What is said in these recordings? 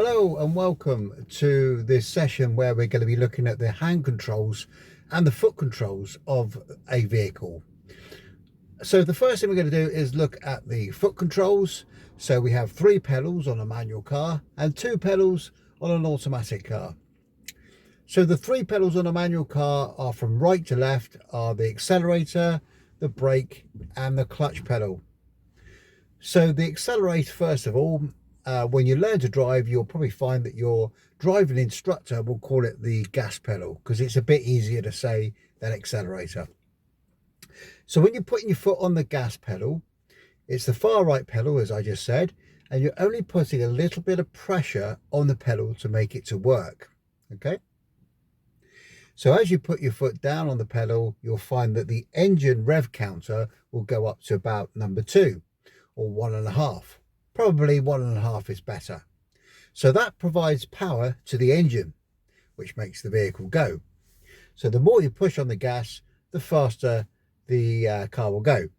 Hello and welcome to this session where we're going to be looking at the hand controls and the foot controls of a vehicle. So the first thing we're going to do is look at the foot controls. So we have 3 pedals on a manual car and 2 pedals on an automatic car. So the 3 pedals on a manual car are from right to left are the accelerator, the brake and the clutch pedal. So the accelerator, first of all, when you learn to drive, you'll probably find that your driving instructor will call it the gas pedal because it's a bit easier to say than accelerator. So when you're putting your foot on the gas pedal, it's the far right pedal, as I just said, and you're only putting a little bit of pressure on the pedal to make it to work. Okay. So as you put your foot down on the pedal, you'll find that the engine rev counter will go up to about number 2 or 1.5. Probably 1.5 is better. So that provides power to the engine, which makes the vehicle go. So the more you push on the gas, the faster the car will go.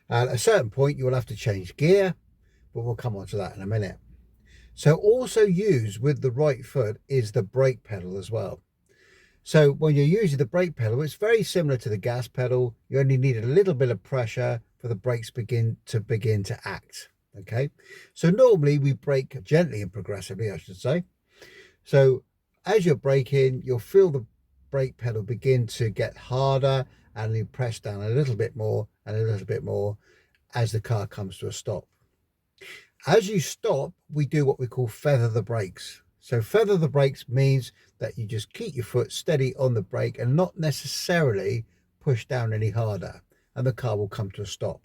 At a certain point, you will have to change gear, but we'll come on to that in a minute. So also used with the right foot is the brake pedal as well. So when you're using the brake pedal, it's very similar to the gas pedal. You only need a little bit of pressure for the brakes begin to act. Okay, so normally we brake gently and progressively, I should say. So as you're braking, you'll feel the brake pedal begin to get harder and you press down a little bit more and a little bit more as the car comes to a stop. As you stop, we do what we call feather the brakes. So feather the brakes means that you just keep your foot steady on the brake and not necessarily push down any harder, and the car will come to a stop.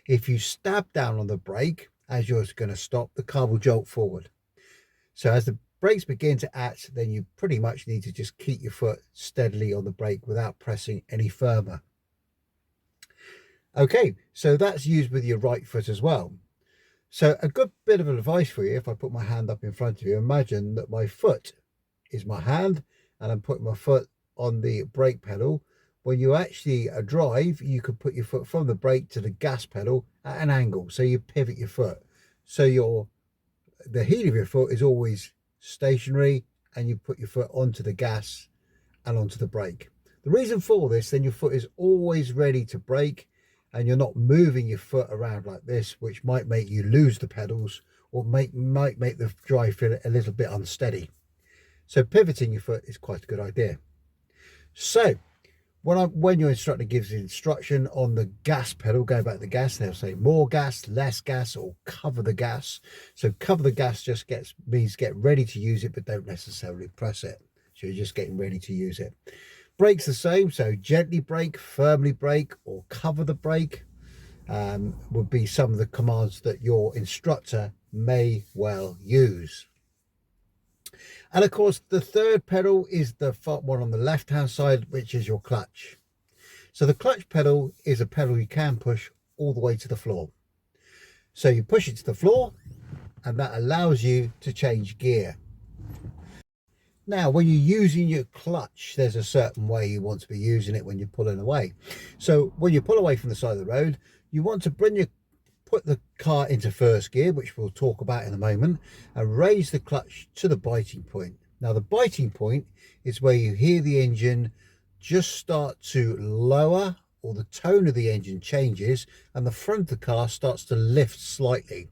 If you stab down on the brake as you're going to stop, the car will jolt forward. So as the brakes begin to act, then you pretty much need to just keep your foot steadily on the brake without pressing any firmer. Okay, so that's used with your right foot as well. So a good bit of advice for you, if I put my hand up in front of you, imagine that my foot is my hand and I'm putting my foot on the brake pedal. When you actually drive, you can put your foot from the brake to the gas pedal at an angle. So you pivot your foot. So the heel of your foot is always stationary and you put your foot onto the gas and onto the brake. The reason for this, then your foot is always ready to brake and you're not moving your foot around like this, which might make you lose the pedals or might make the drive feel a little bit unsteady. So pivoting your foot is quite a good idea. So when your instructor gives the instruction on the gas pedal, go back to the gas, they'll say more gas, less gas, or cover the gas. So cover the gas just means get ready to use it, but don't necessarily press it. So you're just getting ready to use it. Brake's the same, so gently brake, firmly brake, or cover the brake would be some of the commands that your instructor may well use. And of course, the third pedal is the one on the left hand side, which is your clutch. So the clutch pedal is a pedal you can push all the way to the floor. So you push it to the floor and that allows you to change gear. Now, when you're using your clutch, there's a certain way you want to be using it when you're pulling away. So when you pull away from the side of the road, you want to put the car into first gear, which we'll talk about in a moment, and raise the clutch to the biting point. Now, the biting point is where you hear the engine just start to lower, or the tone of the engine changes, and the front of the car starts to lift slightly.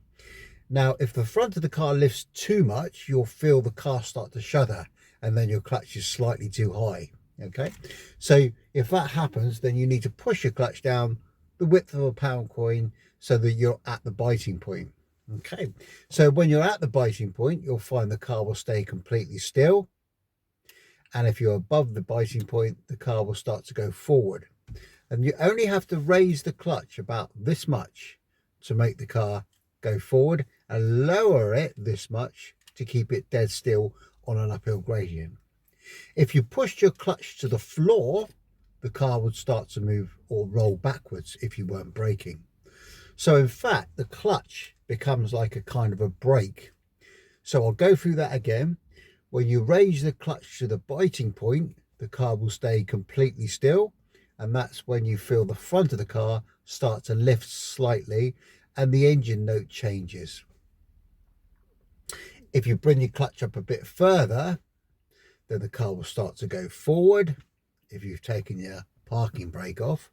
Now, if the front of the car lifts too much, you'll feel the car start to shudder, and then your clutch is slightly too high. Okay, so if that happens, then you need to push your clutch down the width of a pound coin so that you're at the biting point. Okay, so when you're at the biting point, you'll find the car will stay completely still, and if you're above the biting point, the car will start to go forward, and you only have to raise the clutch about this much to make the car go forward and lower it this much to keep it dead still on an uphill gradient. If you pushed your clutch to the floor, the car would start to move or roll backwards if you weren't braking. So in fact, the clutch becomes like a kind of a brake. So I'll go through that again. When you raise the clutch to the biting point, the car will stay completely still, and that's when you feel the front of the car start to lift slightly and the engine note changes. If you bring your clutch up a bit further, then the car will start to go forward if you've taken your parking brake off.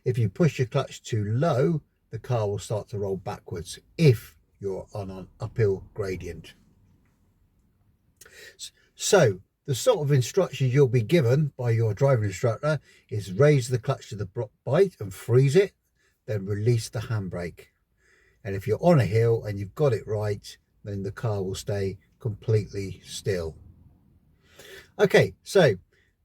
If you push your clutch too low, the car will start to roll backwards if you're on an uphill gradient. So the sort of instructions you'll be given by your driving instructor is raise the clutch to the bite and freeze it, then release the handbrake. And if you're on a hill and you've got it right, then the car will stay completely still. Okay, so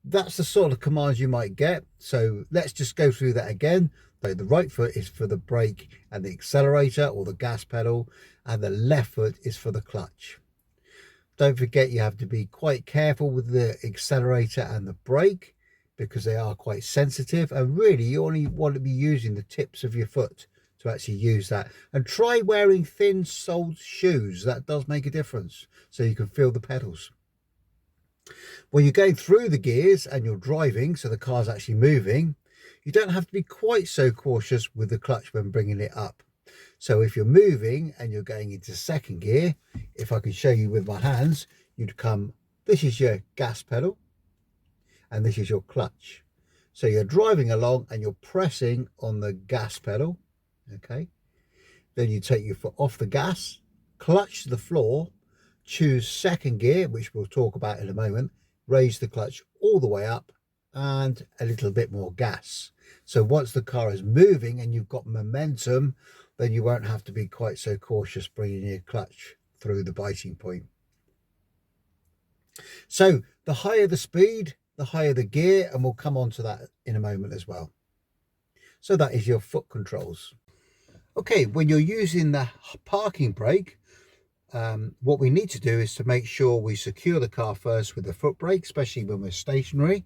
that's the sort of commands you might get. So let's just go through that again. So the right foot is for the brake and the accelerator or the gas pedal, and the left foot is for the clutch. Don't forget you have to be quite careful with the accelerator and the brake because they are quite sensitive, and really you only want to be using the tips of your foot to actually use that. And try wearing thin soled shoes. That does make a difference so you can feel the pedals. When you're going through the gears and you're driving, so the car's actually moving, you don't have to be quite so cautious with the clutch when bringing it up. So if you're moving and you're going into second gear, if I can show you with my hands, you'd come, this is your gas pedal and this is your clutch. So you're driving along and you're pressing on the gas pedal, okay? Then you take your foot off the gas, clutch to the floor, choose second gear, which we'll talk about in a moment, raise the clutch all the way up and a little bit more gas. So once the car is moving and you've got momentum, then you won't have to be quite so cautious bringing your clutch through the biting point. So the higher the speed, the higher the gear, and we'll come on to that in a moment as well. So that is your foot controls. Okay, when you're using the parking brake, what we need to do is to make sure we secure the car first with the foot brake, especially when we're stationary,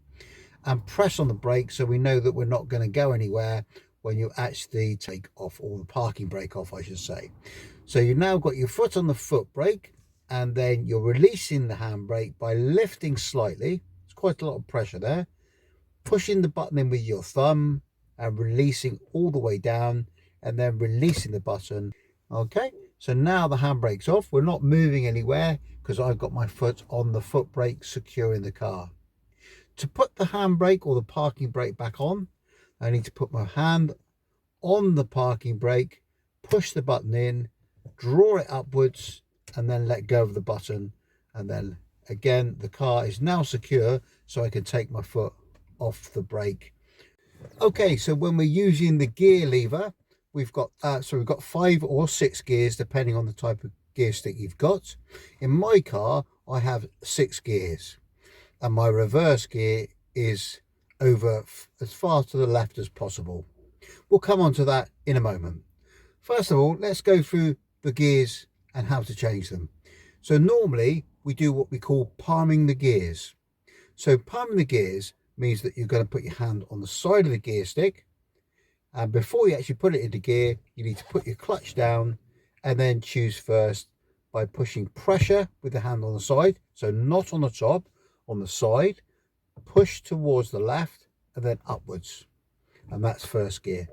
and press on the brake so we know that we're not going to go anywhere when you actually take off, or the parking brake off I should say. So you've now got your foot on the foot brake, and then you're releasing the handbrake by lifting slightly. It's quite a lot of pressure there, pushing the button in with your thumb and releasing all the way down, and then releasing the button. Okay, so now the handbrake's off. We're not moving anywhere because I've got my foot on the foot brake securing the car. To put the handbrake or the parking brake back on, I need to put my hand on the parking brake, push the button in, draw it upwards, and then let go of the button. And then again, the car is now secure, so I can take my foot off the brake. Okay, so when we're using the gear lever, we've got 5 or 6 gears depending on the type of gear stick you've got. In my car, I have 6 gears, and my reverse gear is over as far to the left as possible. We'll come on to that in a moment. First of all, let's go through the gears and how to change them. So normally we do what we call palming the gears. So palming the gears means that you're going to put your hand on the side of the gear stick, and before you actually put it into gear, you need to put your clutch down and then choose first by pushing pressure with the hand on the side, so not on the top, on the side, push towards the left and then upwards, and that's first gear.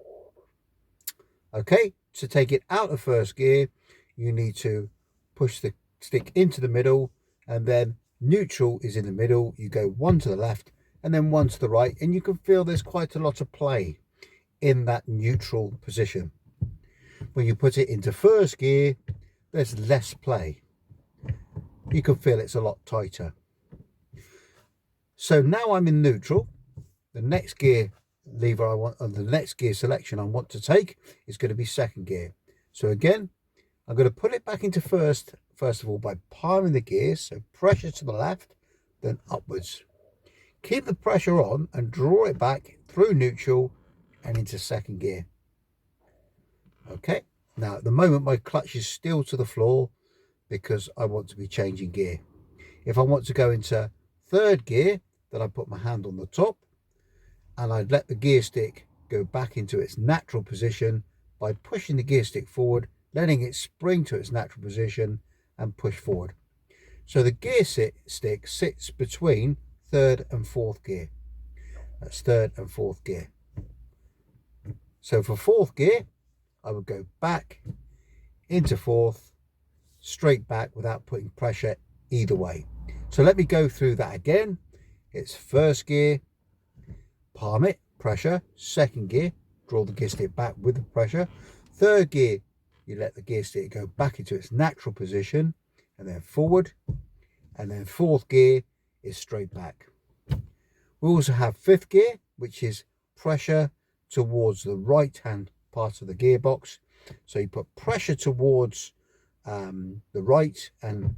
Okay, to take it out of first gear, you need to push the stick into the middle, and then neutral is in the middle. You go one to the left and then one to the right, and you can feel there's quite a lot of play in that neutral position. When you put it into first gear, there's less play. You can feel it's a lot tighter. So now I'm in neutral. The next gear lever I want, the next gear selection I want to take is going to be second gear. So again, I'm going to put it back into first of all by palming the gears, so pressure to the left, then upwards. Keep the pressure on and draw it back through neutral and into second gear. Okay, now at the moment my clutch is still to the floor because I want to be changing gear. If I want to go into third gear, then I put my hand on the top and I'd let the gear stick go back into its natural position by pushing the gear stick forward, letting it spring to its natural position and push forward. So the gear stick sits between third and fourth gear. That's third and fourth gear. So for fourth gear, I would go back into fourth, straight back without putting pressure either way. So let me go through that again. It's first gear, palm it, pressure. Second gear, draw the gear stick back with the pressure. Third gear, you let the gear stick go back into its natural position and then forward. And then fourth gear is straight back. We also have fifth gear, which is pressure towards the right hand part of the gearbox. So you put pressure towards the right and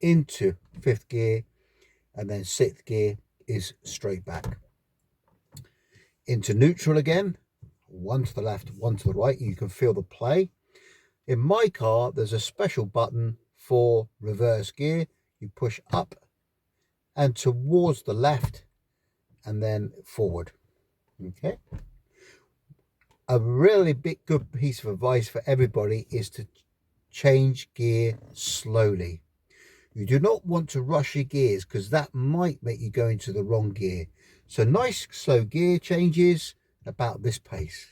into fifth gear, and then sixth gear is straight back. Into neutral again, one to the left, one to the right. You can feel the play. In my car, there's a special button for reverse gear. You push up and towards the left and then forward. Okay. A really good piece of advice for everybody is to change gear slowly. You do not want to rush your gears because that might make you go into the wrong gear. So nice slow gear changes about this pace.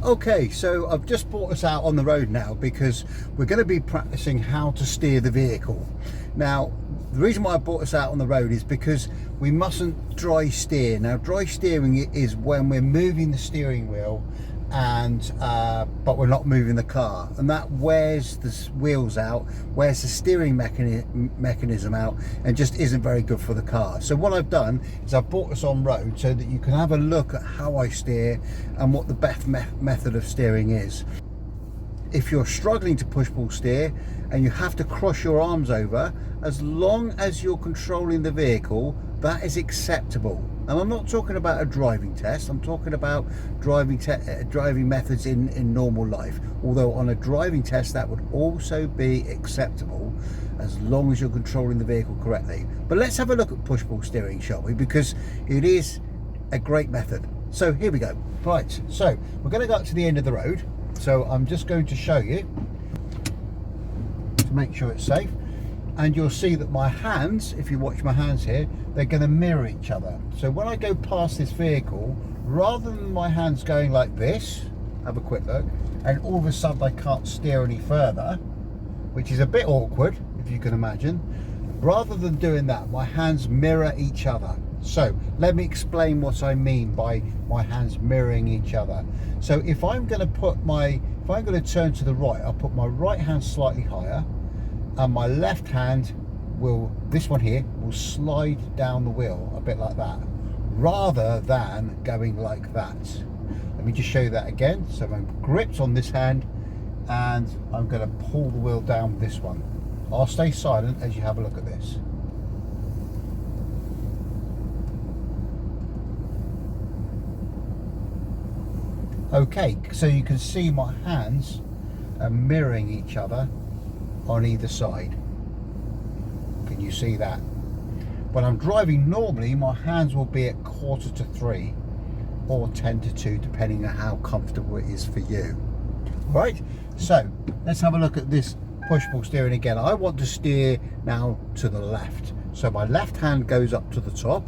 Okay, so I've just brought us out on the road now because we're going to be practicing how to steer the vehicle. Now, the reason why I brought us out on the road is because we mustn't dry steer. Now, dry steering is when we're moving the steering wheel and but we're not moving the car, and that wears the wheels out, wears the steering mechanism out, and just isn't very good for the car. So what I've done is I've brought us on road so that you can have a look at how I steer and what the best method of steering is. If you're struggling to push pull steer and you have to cross your arms over, as long as you're controlling the vehicle, that is acceptable. And I'm not talking about a driving test, I'm talking about driving methods in normal life. Although on a driving test that would also be acceptable as long as you're controlling the vehicle correctly. But let's have a look at push pull steering, shall we? Because it is a great method. So here we go. Right, so we're going to go up to the end of the road. So I'm just going to show you to make sure it's safe. And you'll see that my hands, if you watch my hands here, they're going to mirror each other. So when I go past this vehicle, rather than my hands going like this, have a quick look, and all of a sudden I can't steer any further, which is a bit awkward, if you can imagine. Rather than doing that, my hands mirror each other. So let me explain what I mean by my hands mirroring each other. So if I'm going to turn to the right, I'll put my right hand slightly higher, and my left hand this one here will slide down the wheel a bit like that, rather than going like that. Let me just show you that again. So I'm gripped on this hand and I'm going to pull the wheel down with this one. I'll stay silent as you have a look at this. Okay, so you can see my hands are mirroring each other on either side. Can you see that? When I'm driving normally, my hands will be at 2:45 or 1:50, depending on how comfortable it is for you. Right, so let's have a look at this push pull steering again. I want to steer now to the left, so my left hand goes up to the top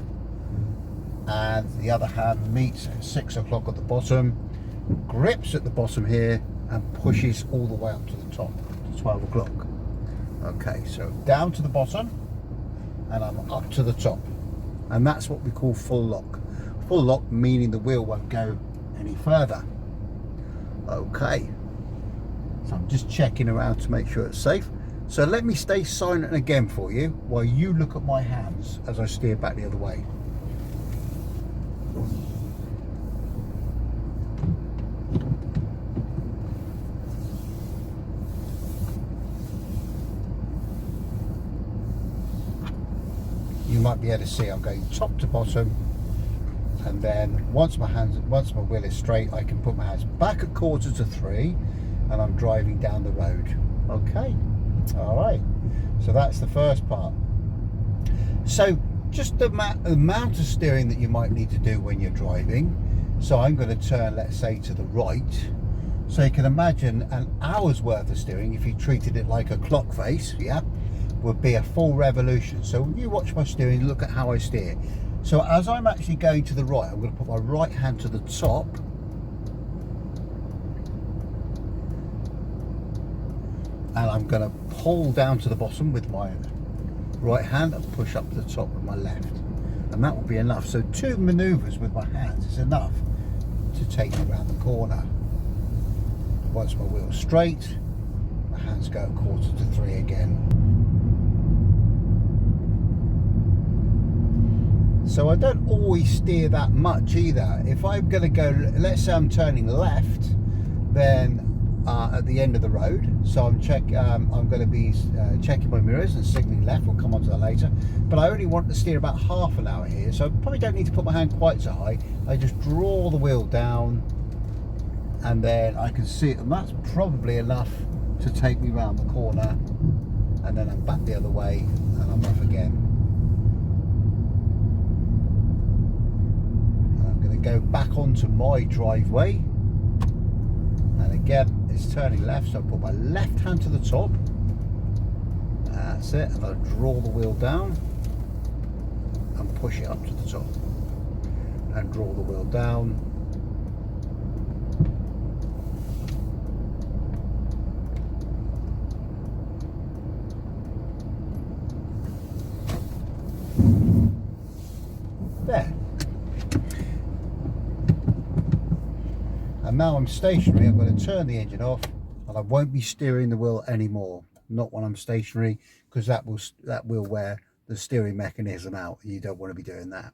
and the other hand meets at 6 o'clock at the bottom, grips at the bottom here and pushes all the way up to the top to 12 o'clock. Okay, so down to the bottom and I'm up to the top, and that's what we call full lock. Full lock meaning the wheel won't go any further. Okay, so I'm just checking around to make sure it's safe. So let me stay silent again for you while you look at my hands as I steer back the other way. You might be able to see I'm going top to bottom, and then once my wheel is straight, I can put my hands back at 2:45 and I'm driving down the road. Okay, all right, so that's the first part. So just the amount of steering that you might need to do when you're driving. So I'm going to turn, let's say, to the right. So you can imagine an hour's worth of steering if you treated it like a clock face, yeah, would be a full revolution. So when you watch my steering, look at how I steer. So as I'm actually going to the right, I'm going to put my right hand to the top, and I'm going to pull down to the bottom with my right hand and push up to the top with my left, and that will be enough. So 2 maneuvers with my hands is enough to take me around the corner. Once my wheel's straight, my hands go 2/4 to 3 again. So I don't always steer that much either. If I'm going to go, let's say I'm turning left, then at the end of the road, so I'm going to be checking my mirrors and signalling left. We'll come on to that later. But I only want to steer about half an hour here, so I probably don't need to put my hand quite so high. I just draw the wheel down, and then I can see it, and that's probably enough to take me around the corner, and then I'm back the other way and I'm off again. And I'm going to go back onto my driveway, and again it's turning left, so I put my left hand to the top, that's it, and I draw the wheel down and push it up to the top, and draw the wheel down. There. And now I'm stationary. I'm going to turn the engine off, and I won't be steering the wheel anymore. Not when I'm stationary, because that will wear the steering mechanism out. You don't want to be doing that.